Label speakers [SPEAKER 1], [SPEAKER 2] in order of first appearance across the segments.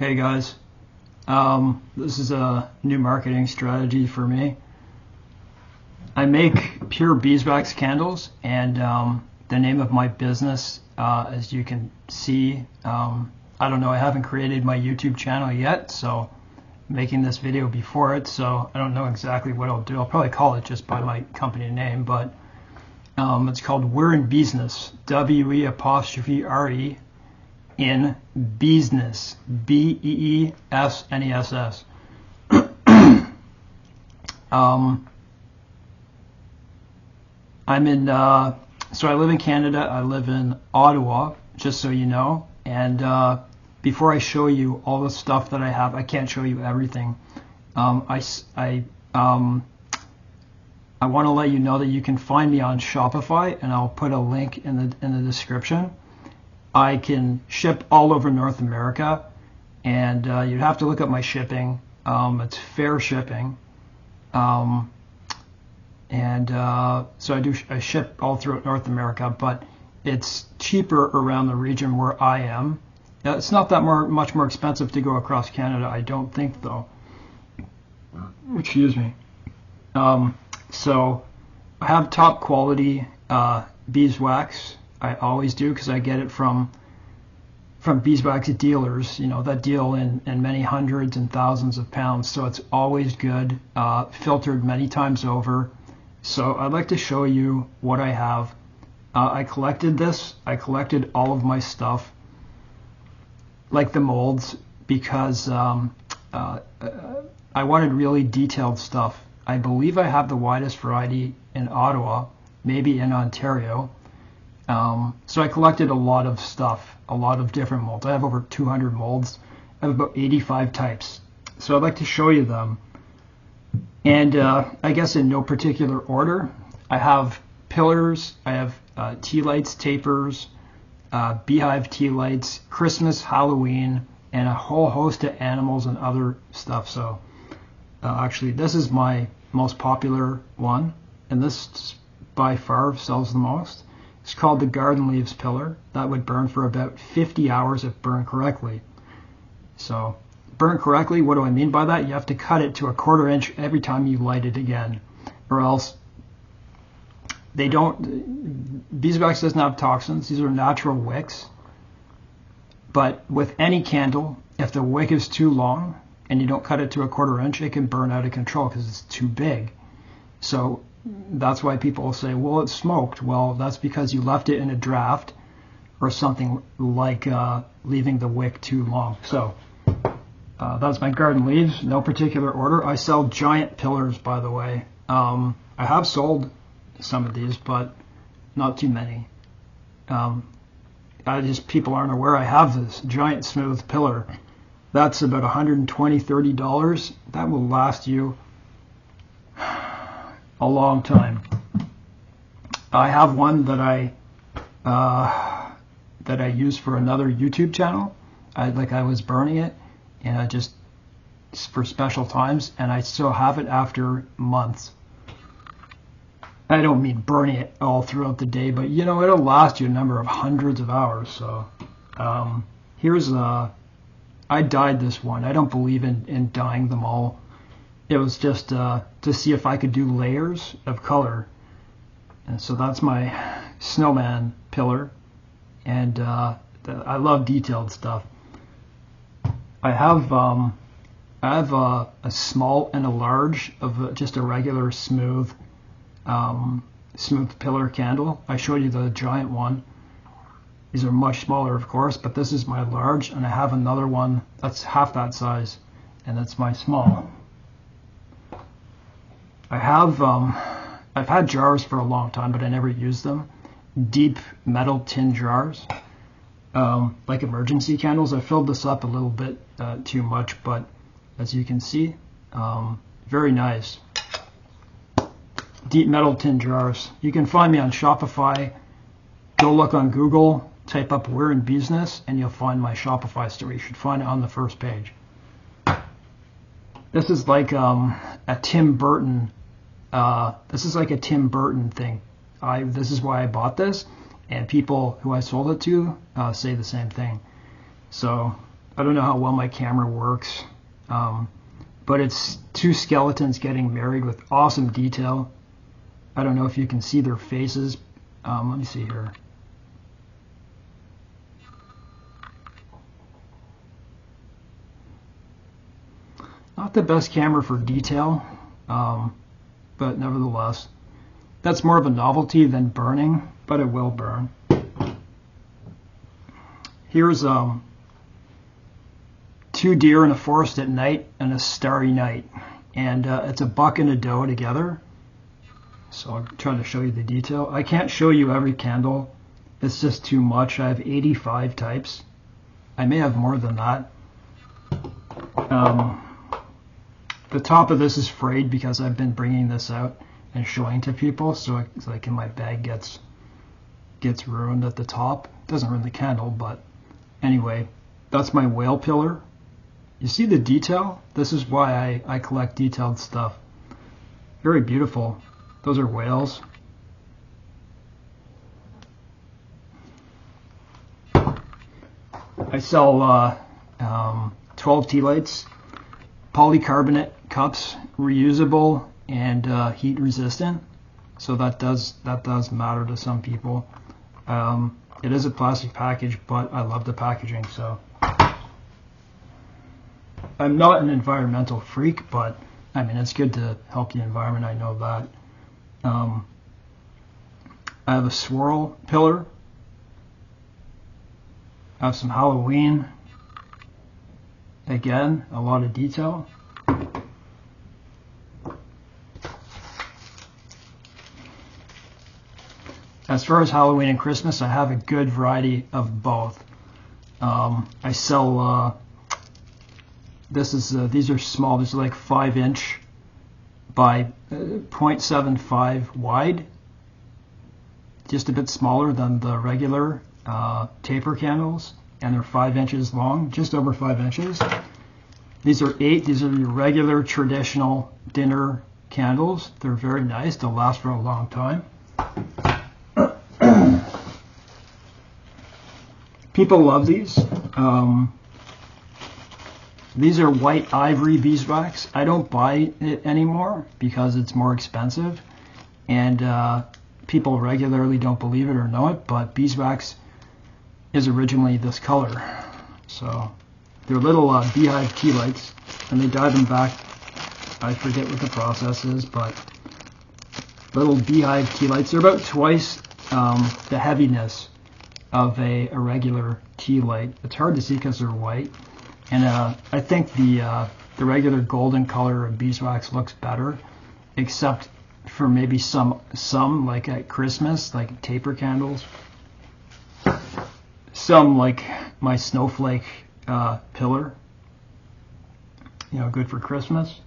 [SPEAKER 1] Hey guys, this is a new marketing strategy for me. I make pure beeswax candles, and the name of my business, as you can see, I don't know, I haven't created my YouTube channel yet, so I'm making this video before it, so I don't know exactly what I'll do. I'll probably call it just by my company name, but it's called We're in Beesness, W-E-apostrophe-R-E. In Beesness, B-E-E-S-N-E-S-S. I'm in, so I live in Canada. I live in Ottawa, just so you know. And before I show you all the stuff that I have, I can't show you everything. I want to let you know that you can find me on Shopify, and I'll put a link in the description. I can ship all over North America, and you'd have to look up my shipping. It's fair shipping, so I ship all throughout North America, but it's cheaper around the region where I am. It's not that much more expensive to go across Canada, I don't think, though. Excuse me. So I have top quality beeswax. I always do, because I get it from beeswax dealers, you know, that deal in many hundreds and thousands of pounds. So it's always good, filtered many times over. So I'd like to show you what I have. I collected this. I collected all of my stuff, like the molds, because I wanted really detailed stuff. I believe I have the Widest variety in Ottawa, maybe in Ontario. So I collected a lot of stuff, a lot of different molds. I have over 200 molds. I have about 85 types. So I'd like to show you them. And I guess in no particular order, I have pillars, I have tea lights, tapers, beehive tea lights, Christmas, Halloween, and a whole host of animals and other stuff. So actually, this is my most popular one, and this by far sells the most. It's called the garden leaves pillar. That would burn for about 50 hours if burned correctly. So, burn correctly, what do I mean by that? You have to cut it to a 1/4 inch every time you light it again, or else they don't. Beeswax doesn't have toxins. These are natural wicks. But with any candle, if the wick is too long and you don't cut it to a 1/4 inch, it can burn out of control because it's too big. So that's why people will say, well, it's smoked. Well, that's because you left it in a draft or something, like leaving the wick too long. So that's my garden leaves, no particular order. I sell giant pillars, by the way. I have sold some of these, but not too many. People aren't aware I have this giant smooth pillar. That's about $120, $30. That will last you a long time. I have one that I use for another YouTube channel. I was burning it, and just for special times, and I still have it after months. I don't mean burning it all throughout the day, but you know, it'll last you a number of hundreds of hours. So here's I dyed this one. I don't believe in dyeing them all. It was just to see if I could do layers of color. And so that's my snowman pillar. And I love detailed stuff. I have a small and a large of just a regular smooth pillar candle. I showed you the giant one. These are much smaller, of course, but this is my large, and I have another one that's half that size, and that's my small. I've had jars for a long time, but I never used them. Deep metal tin jars, like emergency candles. I filled this up a little bit too much, but as you can see, very nice. Deep metal tin jars. You can find me on Shopify. Go look on Google, type up We're in Beesness, and you'll find my Shopify store. You should find it on the first page. This is like a Tim Burton. This is like a Tim Burton thing. This is why I bought this, and people who I sold it to say the same thing. So I don't know how well my camera works, but it's two skeletons getting married with awesome detail. I don't know if you can see their faces. Let me see here. Not the best camera for detail, but nevertheless, that's more of a novelty than burning, but it will burn. Here's two deer in a forest at night and a starry night, and it's a buck and a doe together. So I'm trying to show you the detail. I can't show you every candle. It's just too much. I have 85 types. I may have more than that. The top of this is frayed because I've been bringing this out and showing to people, so it's like my bag gets ruined at the top. Doesn't ruin the candle, but anyway, that's my whale pillar. You see the detail? This is why I collect detailed stuff. Very beautiful. Those are whales. I sell 12 tea lights, polycarbonate cups, reusable and heat resistant. So that does matter to some people. It is a plastic package, but I love the packaging. So I'm not an environmental freak, but I mean it's good to help the environment. I know that. I have a swirl pillar. I have some Halloween. Again, a lot of detail. As far as Halloween and Christmas, I have a good variety of both. I sell, these are small, these are like 5" by 0.75 wide, just a bit smaller than the regular taper candles, and they're 5 inches long, just over 5 inches. These are these are your regular traditional dinner candles. They're very nice, they'll last for a long time. People love these. These are white ivory beeswax. I don't buy it anymore because it's more expensive, and people regularly don't believe it or know it, but beeswax is originally this color. So they're little beehive tea lights, and they dye them back. I forget what the process is, but little beehive tea lights. They're about twice the heaviness of a regular tea light. It's hard to see because they're white, and I think the regular golden color of beeswax looks better, except for maybe some like at Christmas, like taper candles. Some like my snowflake pillar, you know, good for Christmas.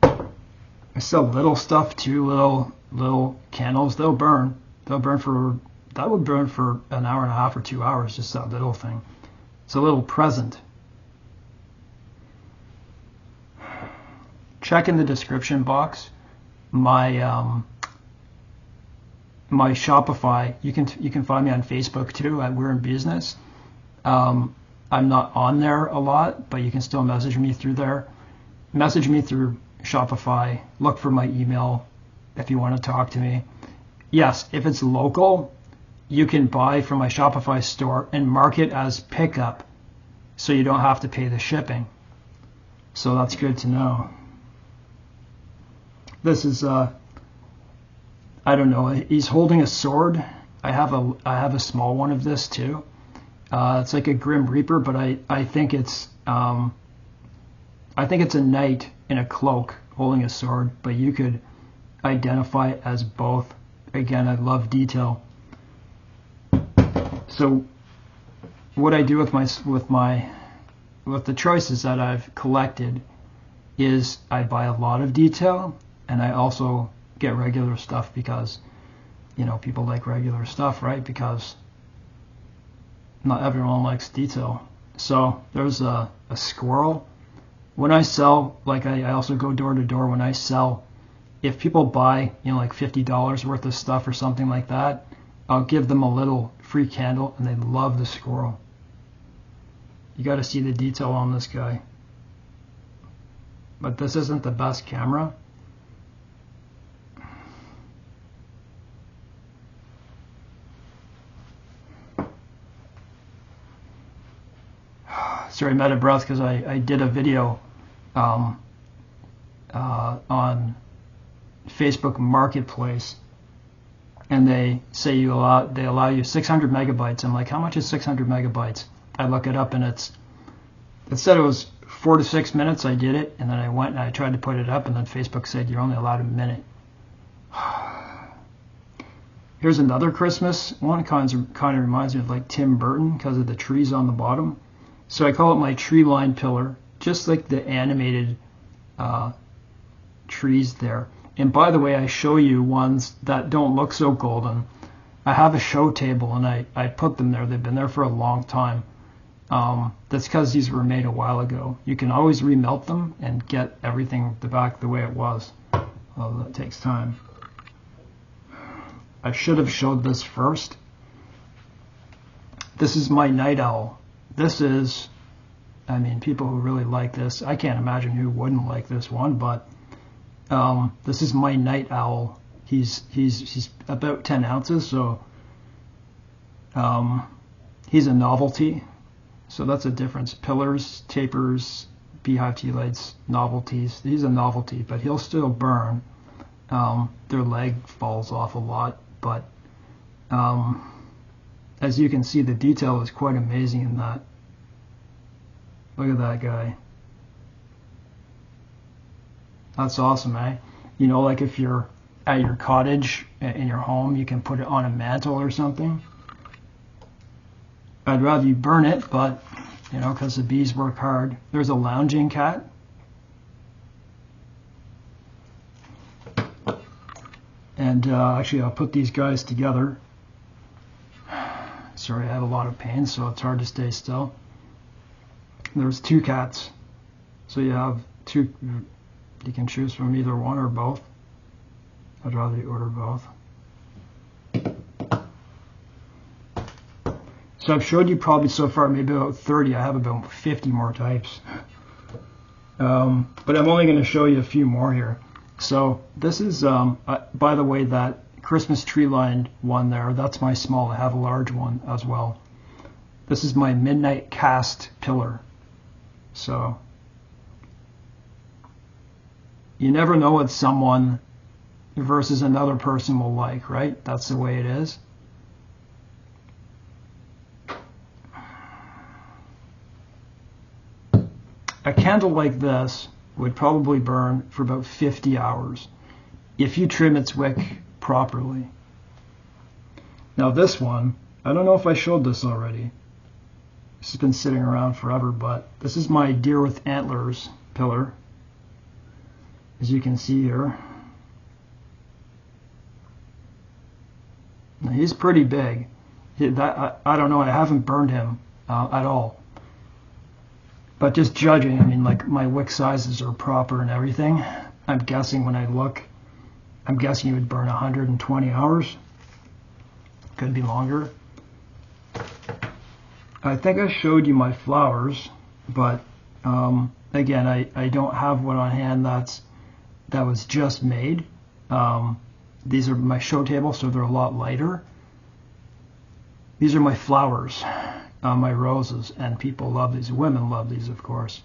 [SPEAKER 1] I sell little stuff too, little candles. They'll burn. That would burn for an hour and a half or 2 hours, just that little thing. It's a little present. Check in the description box. My Shopify. You can find me on Facebook too at We're in Beesness. I'm not on there a lot, but you can still message me through there. Message me through Shopify. Look for my email if you want to talk to me. Yes, if it's local, you can buy from my Shopify store and mark it as pickup, so you don't have to pay the shipping. So that's good to know. This is I don't know. He's holding a sword. I have a small one of this too. It's like a Grim Reaper, but I think it's a knight in a cloak holding a sword, but you could identify it as both. Again, I love detail. So what I do with the choices that I've collected is I buy a lot of detail, and I also get regular stuff because, you know, people like regular stuff, right? Because not everyone likes detail. So there's a squirrel. When I sell, like I also go door to door when I sell. If people buy, you know, like $50 worth of stuff or something like that, I'll give them a little free candle, and they love the squirrel. You got to see the detail on this guy. But this isn't the best camera. Sorry, I'm out of breath because I did a video on Facebook Marketplace, and they say they allow you 600 megabytes. I'm like, how much is 600 megabytes? I look it up, and it said it was 4 to 6 minutes. I did it, and then I went and I tried to put it up, and then Facebook said you're only allowed a minute. Here's another Christmas one. Kind of reminds me of like Tim Burton because of the trees on the bottom. So I call it my tree line pillar, just like the animated trees there. And by the way, I show you ones that don't look so golden. I have a show table, and I put them there. They've been there for a long time. That's because these were made a while ago. You can always remelt them and get everything back the way it was. Well, that takes time. I should have showed this first. This is my night owl. This is, I mean, people who really like this, I can't imagine who wouldn't like this one, but this is my night owl. He's about 10 ounces, so he's a novelty. So that's a difference. Pillars, tapers, beehive tea lights, novelties. He's a novelty, but he'll still burn. Their leg falls off a lot, but as you can see, the detail is quite amazing in that. Look at that guy. That's awesome, eh? You know, like if you're at your cottage in your home, you can put it on a mantle or something. I'd rather you burn it, but, you know, because the bees work hard. There's a lounging cat. And actually, I'll put these guys together. Sorry, I have a lot of pain, so it's hard to stay still. There's two cats. So you have two, you can choose from either one or both. I'd rather you order both. So I've showed you probably so far maybe about 30. I have about 50 more types. But I'm only going to show you a few more here. So this is, by the way, that Christmas tree lined one there, that's my small. I have a large one as well. This is my midnight cast pillar. So you never know what someone versus another person will like, right? That's the way it is. A candle like this would probably burn for about 50 hours if you trim its wick properly. Now this one, I don't know if I showed this already. This has been sitting around forever, but this is my deer with antlers pillar. As you can see here. Now he's pretty big. I don't know, I haven't burned him at all. But just judging, I mean, like my wick sizes are proper and everything. I'm guessing when I look, I'm guessing he would burn 120 hours. Could be longer. I think I showed you my flowers, but again, I don't have one on hand that was just made. These are my show table, so they're a lot lighter. These are my flowers. My roses, and people love these. Women love these, of course.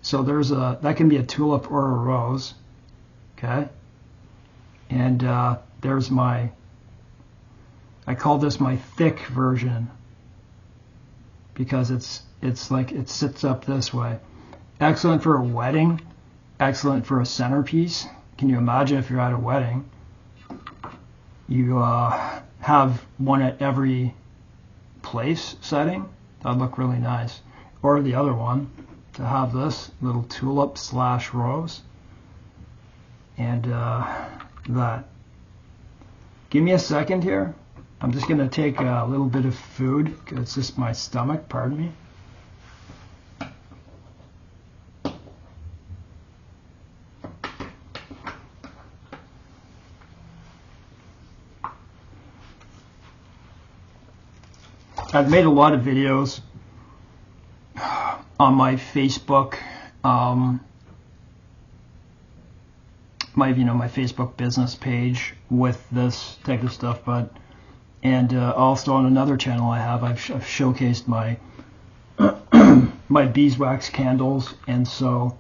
[SPEAKER 1] So there's that can be a tulip or a rose, okay? And there's I call this my thick version because it's like it sits up this way. Excellent for a wedding, excellent for a centerpiece. Can you imagine if you're at a wedding, you have one at every place setting? That'd look really nice. Or the other one, to have this little tulip / rose. And that. Give me a second here. I'm just going to take a little bit of food. It's just my stomach, pardon me. I've made a lot of videos on my Facebook, my Facebook business page with this type of stuff, and also on another channel I've showcased my my beeswax candles, and so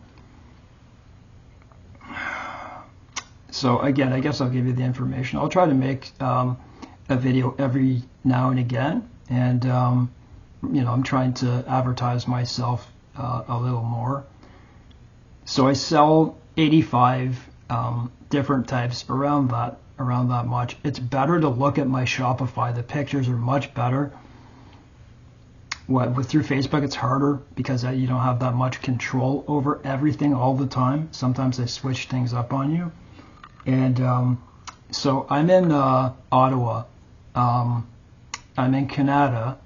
[SPEAKER 1] again, I guess I'll give you the information. I'll try to make a video every now and again, and I'm trying to advertise myself a little more. So I sell 85 different types, around that much. It's better to look at my Shopify. The pictures are much better. Through Facebook, it's harder because you don't have that much control over everything all the time. Sometimes they switch things up on you. And so I'm in Ottawa. I'm in Canada.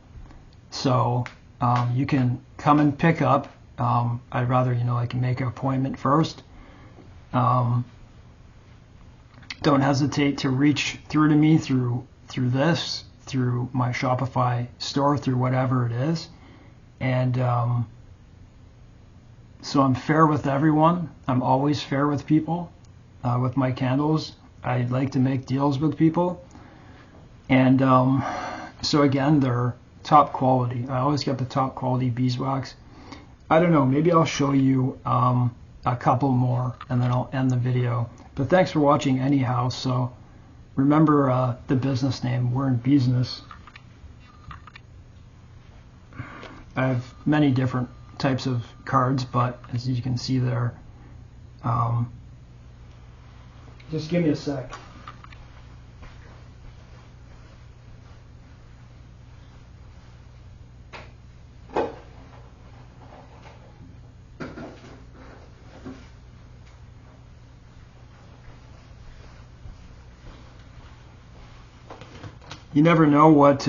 [SPEAKER 1] So you can come and pick up. I'd rather, like, make an appointment first. Don't hesitate to reach through to me through my Shopify store, through whatever it is. And so I'm fair with everyone. I'm always fair with people. With my candles, I like to make deals with people. And so again, they're top quality. I always get the top quality beeswax. I don't know, maybe I'll show you a couple more and then I'll end the video. But thanks for watching anyhow. So remember the business name. We're in Beesness. I have many different types of cards, but as you can see there, just give me a sec. You never know what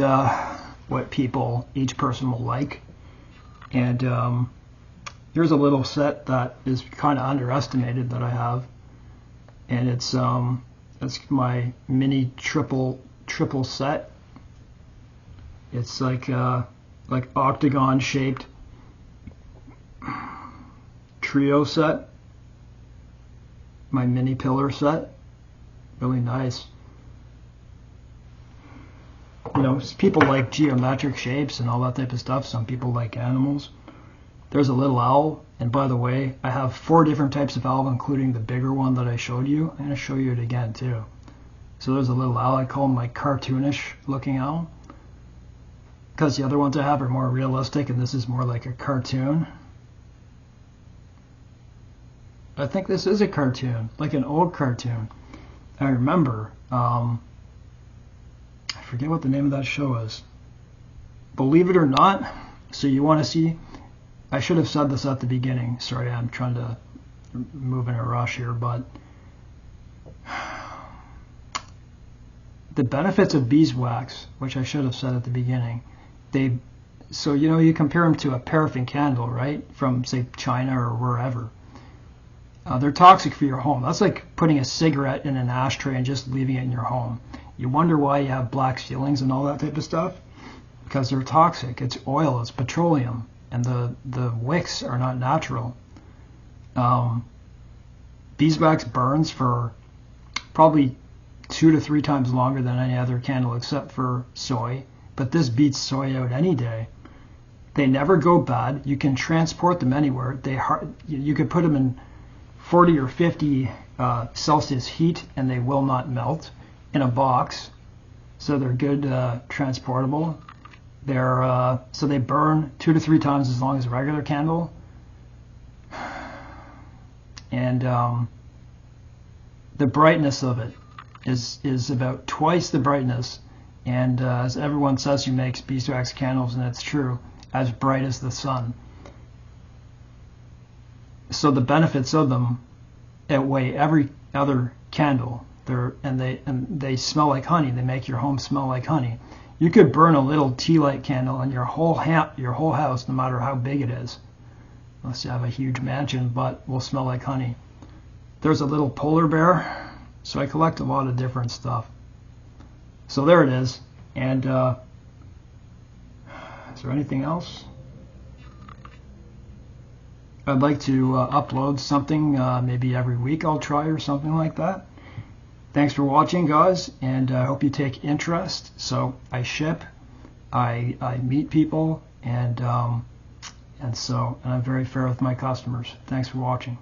[SPEAKER 1] each person will like. And here's a little set that is kind of underestimated that I have, and it's my mini triple set. It's like octagon shaped trio set. My mini pillar set, really nice. People like geometric shapes and all that type of stuff. Some people like animals. There's a little owl, and by the way, I have 4 different types of owl, including the bigger one that I showed you. I'm going to show you it again too. So there's a little owl. I call him my cartoonish looking owl, because the other ones I have are more realistic, and this is more like a cartoon. I think this is a cartoon, like an old cartoon. I remember, I forget what the name of that show is. Believe it or not, so you want to see, I should have said this at the beginning. Sorry, I'm trying to move in a rush here, but the benefits of beeswax, which I should have said at the beginning, so you compare them to a paraffin candle, right, from say China or wherever. They're toxic for your home. That's like putting a cigarette in an ashtray and just leaving it in your home. You wonder why you have black ceilings and all that type of stuff? Because they're toxic. It's oil, it's petroleum, and the wicks are not natural. Beeswax burns for probably 2 to 3 times longer than any other candle except for soy, but this beats soy out any day. They never go bad. You can transport them anywhere. You could put them in 40 or 50 Celsius heat and they will not melt, in a box. So they're good transportable. So they burn 2 to 3 times as long as a regular candle. And the brightness of it is about twice the brightness, and as everyone says who makes beeswax candles, and it's true, as bright as the sun. So the benefits of them outweigh every other candle. They smell like honey. They make your home smell like honey. You could burn a little tea light candle in your whole house, no matter how big it is, unless you have a huge mansion, but will smell like honey. There's a little polar bear. So I collect a lot of different stuff. So there it is. And is there anything else? I'd like to upload something maybe every week. I'll try or something like that. Thanks for watching, guys, and I hope you take interest. So I ship, I meet people, and I'm very fair with my customers. Thanks for watching.